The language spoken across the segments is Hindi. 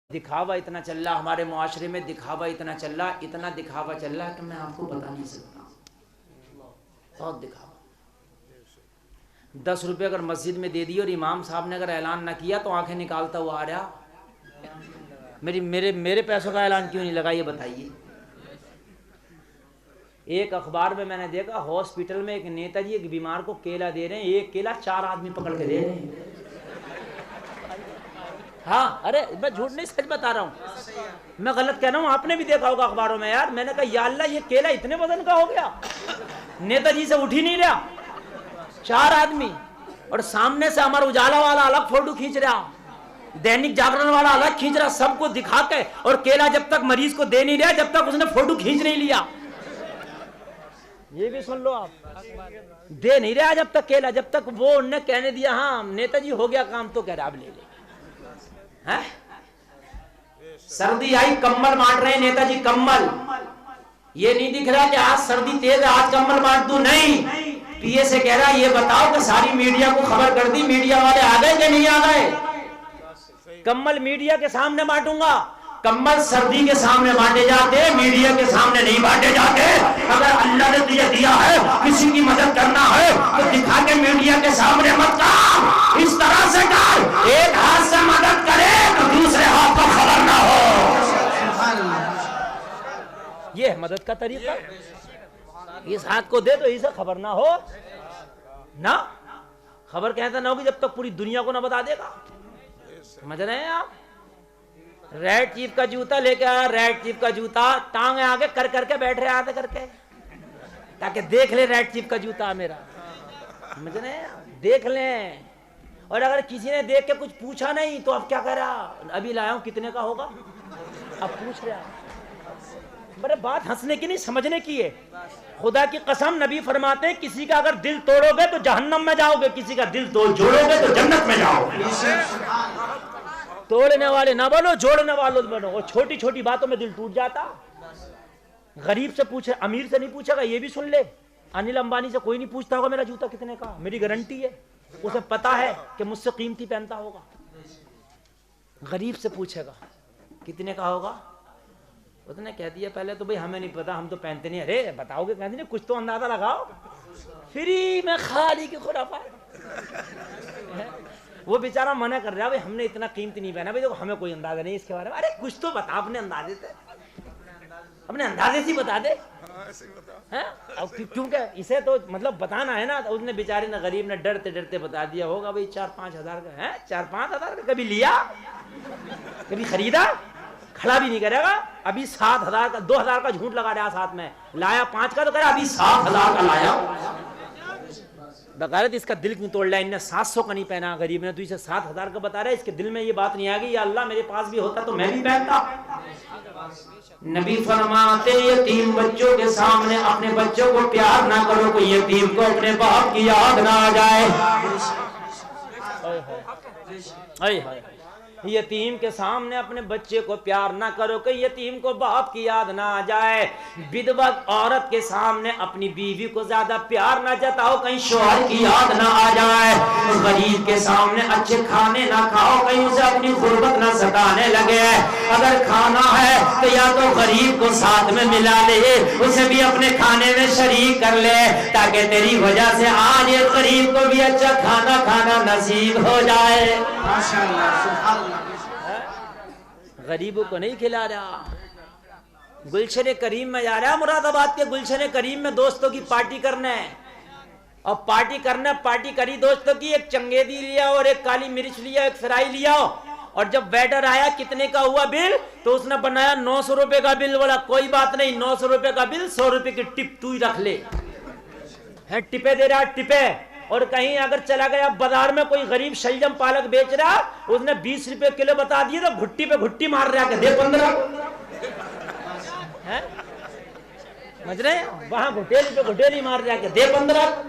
दिखावा इतना चल रहा हमारे मुआशरे में, दिखावा इतना चल रहा, इतना दिखावा चल रहा कि मैं आपको बता नहीं सकता। बहुत दिखावा। 10 रुपये अगर मस्जिद में दे दिए और इमाम साहब ने अगर ऐलान ना किया तो आंखें निकालता हुआ आ रहा, मेरे पैसों का ऐलान क्यों नहीं लगा, ये बताइए। एक अखबार में मैंने देखा, हॉस्पिटल में एक नेताजी एक बीमार को केला दे रहे हैं, एक केला 4 आदमी पकड़ के दे रहे हैं। हाँ, अरे मैं झूठ नहीं सच बता रहा हूँ, मैं गलत कह रहा हूँ, आपने भी देखा होगा अखबारों में। यार मैंने कहा या अल्लाह ये केला इतने वजन का हो गया, नेताजी से उठ ही नहीं रहा, 4 आदमी। और सामने से अमर उजाला वाला अलग फोटो खींच रहा, दैनिक जागरण वाला अलग खींच रहा, सबको दिखा के। और केला जब तक मरीज को दे नहीं रहा जब तक उसने फोटो खींच नहीं लिया। ये भी सुन लो आप, दे नहीं रहा जब तक केला, जब तक वो उन्होंने कहने दिया हाँ नेताजी हो गया काम तो कह रहा अब ले ले। है? सर्दी आई कम्बल बांट रहे हैं नेताजी, कम्बल। ये नहीं दिख रहा कि आज सर्दी तेज है आज कम्बल बांट दूं, नहीं। पीए से कह रहा ये बताओ कि सारी मीडिया को खबर कर दी, मीडिया वाले आ गए कि नहीं आ गए। कम्बल मीडिया के सामने बांटूंगा, कम्बल सर्दी के सामने बांटे जाते, मीडिया के सामने नहीं बांटे जाते। अगर अल्लाह ने तुझे दिया है किसी की मदद करना है तो दिखा के मीडिया के सामने मत कर, इस तरह से कर, एक हाथ से मदद करे तो दूसरे हाथ को खबर ना हो। ये है मदद का तरीका, इस हाथ को दे तो इसे खबर ना हो ना। खबर कहता ना होगी जब तक पूरी दुनिया को ना बता देगा। समझ रहे हैं आप? रेड चीफ का जूता लेके आया, रेड चीफ का जूता टांगे आगे कर करके बैठ रहे आते करके, ताकि देख ले रेड चीफ का जूता मेरा। समझ रहे हैं? देख लें। और अगर किसी ने देख के कुछ पूछा नहीं तो अब क्या कर रहा, अभी लाया हूं कितने का होगा, अब पूछ रहा। मेरे बात हंसने की नहीं समझने की है। खुदा की कसम नबी फरमाते हैं किसी का अगर दिल तोड़ोगे तो जहन्नम में जाओगे, किसी का दिल जोड़ोगे तो जन्नत में जाओगे। तोड़ने वाले ना बनो, जोड़ने वाले बनो। और छोटी छोटी बातों में दिल टूट जाता। गरीब से पूछे, अमीर से नहीं पूछेगा, ये भी सुन ले। अनिल अंबानी से कोई नहीं पूछता होगा मेरा जूता कितने का, मेरी गारंटी है, उसे पता है कि मुझसे कीमती पहनता होगा। गरीब से पूछेगा कितने का होगा, उसने कह दिया पहले तो भाई हमें नहीं पता, हम तो पहनते नहीं। अरे बताओगे कहते नहीं, कुछ तो अंदाजा लगाओ। फ्री में खाली की खुराफात। वो बेचारा मना कर रहा है, भाई हमने इतना कीमती नहीं पहना, भाई देखो हमें कोई अंदाजा नहीं इसके बारे में। अरे कुछ तो बता, अपने अंदाजे से, अपने अंदाजे से बता दे। अब क्योंकि इसे तो मतलब बताना है ना, तो उसने बेचारे ने गरीब ने डरते डरते बता दिया होगा भाई 4-5 हजार का है। 4-5 हजार का कभी लिया, कभी खरीदा, खड़ा भी नहीं करेगा। अभी 7 हजार का, 2 हजार का झूठ लगा रहा साथ में, लाया 5 का तो कह रहा अभी 7 हजार का लाया। बकायदा इसका दिल क्यों तोड़ लिया, इनने 700 का नहीं पहना गरीब ने, तो इसे 7 हजार का बता रहा है। इसके दिल में ये बात नहीं आ गई या अल्लाह मेरे पास भी होता तो मैं भी पहनता। नबी फरमाते यतीम बच्चों के सामने अपने बच्चों को प्यार ना करो, कोई यतीम को अपने बाप की याद ना आ जाए। यतीम के सामने अपने बच्चे को प्यार ना करो, कहीं यतीम को बाप की याद ना आ जाए। विधवा औरत के सामने अपनी बीवी को ज्यादा प्यार ना जताओ, कहीं शौहर की याद ना आ जाए। गरीब के सामने अच्छे खाने ना खाओ, कहीं उसे अपनी गुर्बत ना सताने लगे। अगर खाना है तो या तो गरीब को साथ में मिला ले, उसे भी अपने खाने में शरीक कर ले, ताकि तेरी वजह से आज ये गरीब को भी अच्छा खाना खाना नसीब हो जाए। माशाअल्लाह। गरीबों को नहीं खिला रहा। गुलशन करीम में जा रहा है, मुरादाबाद के गुलशन करीम में दोस्तों की पार्टी करने है। और पार्टी करी दोस्तों की, एक चंगेदी लिया और एक काली मिर्च लिया, एक फ्राई लिया। और जब वेटर आया कितने का हुआ बिल, तो उसने बनाया 900 रुपए का बिल। बोला कोई बात नहीं, 900 रुपए का बिल, 100 रुपए की टिप तू ही रख ले। है टिपे दे रहा, टिपे। और कहीं अगर चला गया बाजार में, कोई गरीब शलजम पालक बेच रहा, उसने 20 रुपए किलो बता दिए तो घुट्टी पे घुट्टी मार रहा है, दे 15। समझ रहे हैं? वहां घुटेली पे घुटेली मार रहा है, दे 15।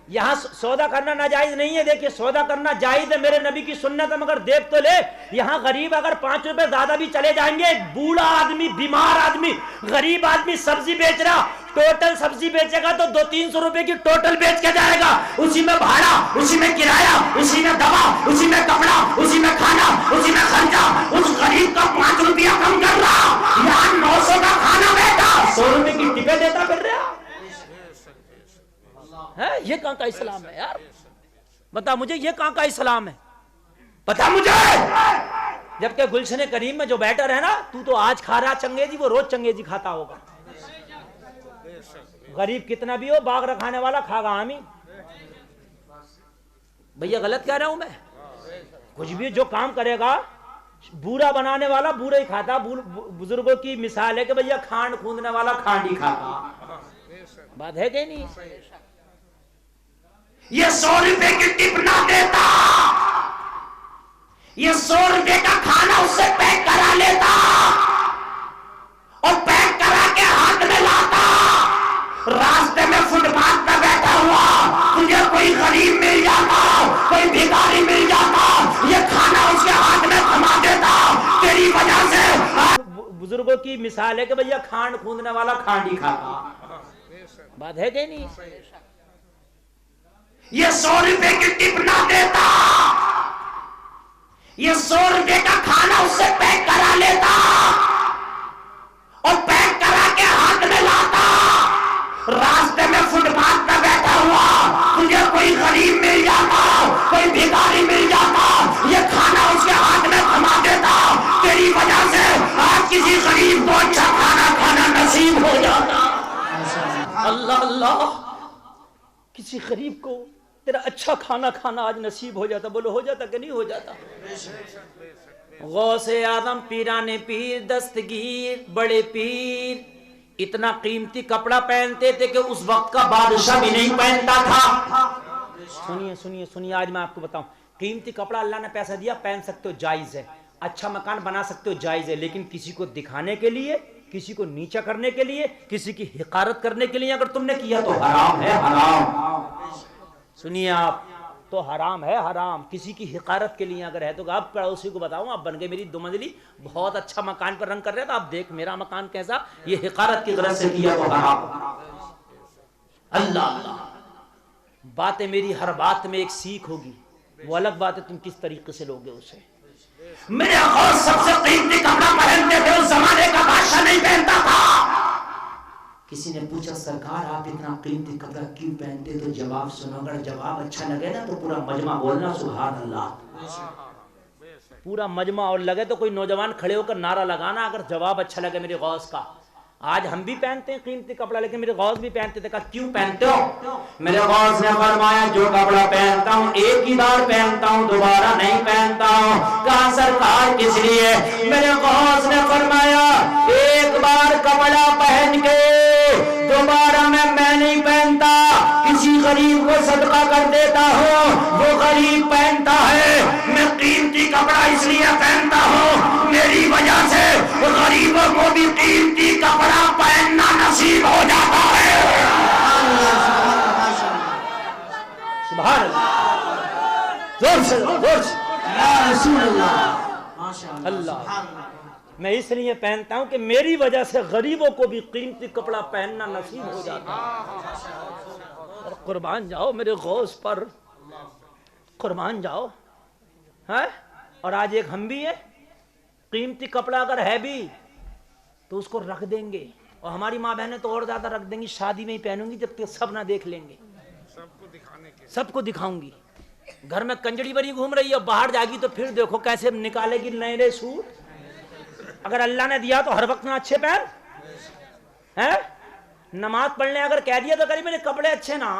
यहाँ सौदा करना नाजायज नहीं है। देखिए सौदा करना जायज है, मेरे नबी की सुन्नत है, मगर देख तो ले। यहाँ गरीब अगर 5 रुपए ज्यादा भी चले जाएंगे, एक बूढ़ा आदमी, बीमार आदमी, गरीब आदमी सब्जी बेच रहा, टोटल सब्जी बेचेगा तो 200-300 रुपए की टोटल बेच के जाएगा। उसी में भाड़ा, उसी में किराया, उसी में दवा, उसी में कपड़ा, उसी में खाना, उसी में खर्चा। उस गरीब कहाँ का इस्लाम है यार? बता मुझे, ये कहाँ का इस्लाम है? बता मुझे। जबकि गुलशन करीम में जो बैटर है ना, तू तो आज खा रहा चंगेजी, वो रोज चंगेजी खाता होगा। गरीब कितना भी हो, बाग रखाने वाला खागा हामी। भैया गलत कह रहा हूं मैं? कुछ भी जो काम करेगा, बूरा बनाने वाला बूरा ही खाता। बुजुर्गों की मिसाल है कि भैया खांड खूंदने वाला खांड ही खाता। बात है कि नहीं? ये 100 रुपए की टिप ना देता, ये 100 रुपए का खाना उससे पैक करा लेता और पैक करा के हाथ में लाता। रास्ते में फुटपाथ पर बैठा हुआ तुझे कोई गरीब मिल जाता, कोई भिखारी मिल जाता, ये खाना उसके हाथ में थमा देता। तेरी वजह से बुजुर्गों की मिसाल है कि भैया खांड खूंदने वाला खांड ही खाता। बात है कि नहीं? ये 100 रुपए की टिप ना देता, ये 100 रुपए का खाना उससे पैक करा लेता और पैक करा के हाथ में लाता। रास्ते में फुटपाथ पर बैठा हुआ तुझे कोई गरीब मिल जाता, कोई भिखारी मिल जाता, ये खाना उसके हाथ में थमा देता। तेरी वजह से आज किसी गरीब को अच्छा खाना खाना नसीब हो जाता। अल्लाह अल्लाह, किसी गरीब को तेरा अच्छा खाना खाना आज नसीब हो जाता। बोलो हो जाता कि नहीं हो जाता? गौसे आदम पीराने पीर दस्तगीर बड़े पीर इतना कीमती कपड़ा पहनते थे कि उस वक्त का बादशाह भी नहीं पहनता था। सुनिए सुनिए सुनिए, आज मैं आपको बताऊं, कीमती कपड़ा अल्लाह ने पैसा दिया, पहन सकते हो, जायज है। अच्छा मकान बना सकते हो, जायज है। लेकिन किसी को दिखाने के लिए, किसी को नीचा करने के लिए, किसी की हिकारत करने के लिए अगर तुमने किया तो हराम है, हराम। सुनिए आप, तो हराम है, हराम। किसी की हिकारत के लिए अगर है तो आप पड़ोसी को बताओ, आप बन गए मेरी 2 मंजिली, बहुत अच्छा मकान पर रंग कर रहे थे, आप देख मेरा मकान कैसा, ये हिकारत की गरज से किया तो हराम। अल्लाह अल्लाह, बातें मेरी हर बात में एक सीख होगी, वो अलग बात है तुम किस तरीके से लोगे उसे। मेरे और सबसे कीमती कपड़ा पहनते थे, उस जमाने का बादशाह नहीं पहनता था। किसी ने पूछा सरकार आप इतना कीमती कपड़ा क्यों पहनते? तो जवाब सुनो, अगर जवाब अच्छा लगे ना तो पूरा मजमा बोलना सुभान अल्लाह। पूरा मजमा और लगे तो कोई नौजवान खड़े होकर नारा लगाना अगर जवाब अच्छा लगे मेरे गौस का। आज हम भी पहनते हैं कीमती कपड़ा, लेकिन मेरे गौस भी पहनते थे। कहा क्यों पहनते हो? मेरे गौस ने फरमाया जो कपड़ा पहनता हूँ एक ही बार पहनता हूँ, दोबारा नहीं पहनता हूँ। कहा सरकार किस लिए? मेरे गौस ने फरमाया एक बार कपड़ा पहन के दोबारा मैं नहीं पहनता, किसी गरीब को सदका कर देता हूँ, वो गरीब पहनता है। मैं कीमती कपड़ा इसलिए पहनता हूँ, मेरी वजह से गरीबों को भी कीमती कपड़ा पहनना नसीब हो जाता है। सुभान अल्लाह, जोर से अल्लाह। मैं इसलिए पहनता हूं कि मेरी वजह से गरीबों को भी कीमती कपड़ा पहनना नसीब हो जाता है। और कुर्बान जाओ मेरे गौस पर, कुर्बान जाओ है। और आज एक हम भी है, कीमती कपड़ा अगर है भी तो उसको रख देंगे, और हमारी माँ बहनें तो और ज्यादा रख देंगी, शादी में ही पहनूंगी जब तक सब ना देख लेंगे, सबको दिखाऊंगी। घर में कंजड़ी बनी घूम रही है, बाहर जाएगी तो फिर देखो कैसे निकालेगी नए नए सूट। अगर अल्लाह ने दिया तो हर वक्त में अच्छे पहन है। नमाज पढ़ने अगर कह दिया तो करिए मेरे कपड़े अच्छे ना,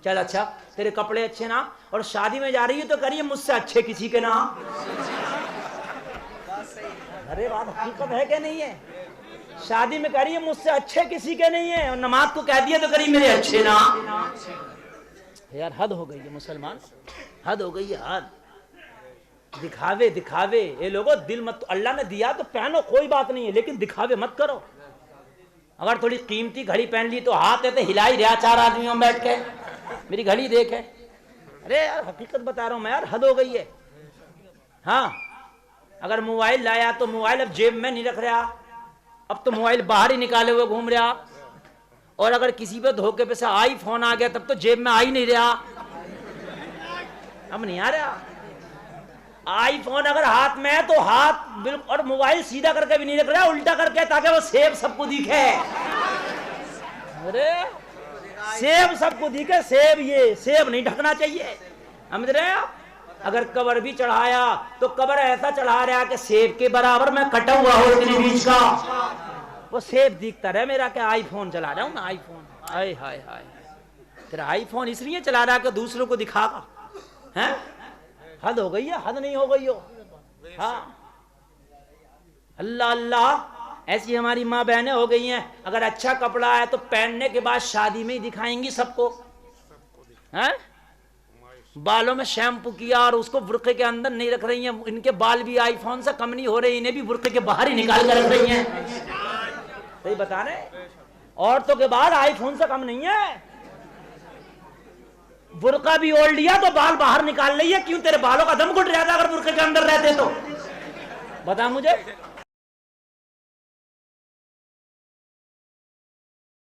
चल अच्छा तेरे कपड़े अच्छे ना। और शादी में जा रही है तो करिए मुझसे अच्छे किसी के ना। अरे बात हकीकत है कि नहीं है? शादी में करिए मुझसे अच्छे किसी के नहीं है, और नमाज को कह दिया तो करिए मेरे अच्छे ना। यार हद हो गई है मुसलमान, हद हो गई है, हद। दिखावे दिखावे, ये लोगों दिल मत, अल्लाह ने दिया तो पहनो कोई बात नहीं है, लेकिन दिखावे मत करो। अगर थोड़ी कीमती घड़ी पहन ली तो हाथ ऐसे हिला ही रहा 4 आदमियों में बैठ के, मेरी घड़ी देखे। अरे यार हकीकत बता रहा हूं मैं यार, हद हो गई है। हाँ अगर मोबाइल लाया तो मोबाइल अब जेब में नहीं रख रहा, अब तो मोबाइल बाहर ही निकाले हुए घूम रहा। और अगर किसी पे धोखे पे से आईफोन आ गया तब तो जेब में आ ही नहीं रहा, अब नहीं आ रहा। आईफोन अगर हाथ में है तो हाथ बिल्कुल, और मोबाइल सीधा करके भी नहीं रख रहा, उल्टा करके, ताकि वो सेब सबको दिखे। अरे सेब सबको दिखे, सेब ये सेब नहीं ढकना चाहिए, समझ रहे हैं आप। अगर कवर भी चढ़ाया तो कवर ऐसा चढ़ा रहा कि सेब के बराबर में कटा हुआ हो इतने बीच का, वो सेब दिखता रहे मेरा। क्या आईफोन चला रहा हूं मैं, आईफोन, हाय हाय हाय। तेरा आईफोन इसलिए चला रहा कि दूसरों को दिखागा, हैं? हद हो गई है, हद नहीं हो गई हो। हाँ, अल्लाह अल्लाह, ऐसी हमारी माँ बहनें हो गई हैं, अगर अच्छा कपड़ा है तो पहनने के बाद शादी में ही दिखाएंगी सबको, हैं? बालों में शैम्पू किया और उसको बुर्के के अंदर नहीं रख रही हैं। इनके बाल भी आईफोन से कम नहीं हो रहे, इन्हें भी बुर्के के बाहर ही निकाल कर रख रही हैं। सही बता रहे, औरतों के बाल आईफोन से कम नहीं है। बुर्का भी ओढ़ लिया तो बाल बाहर निकाल रही है। क्यों? तेरे बालों का दम घुट जाता अगर बुर्के के अंदर रहते तो, बता मुझे।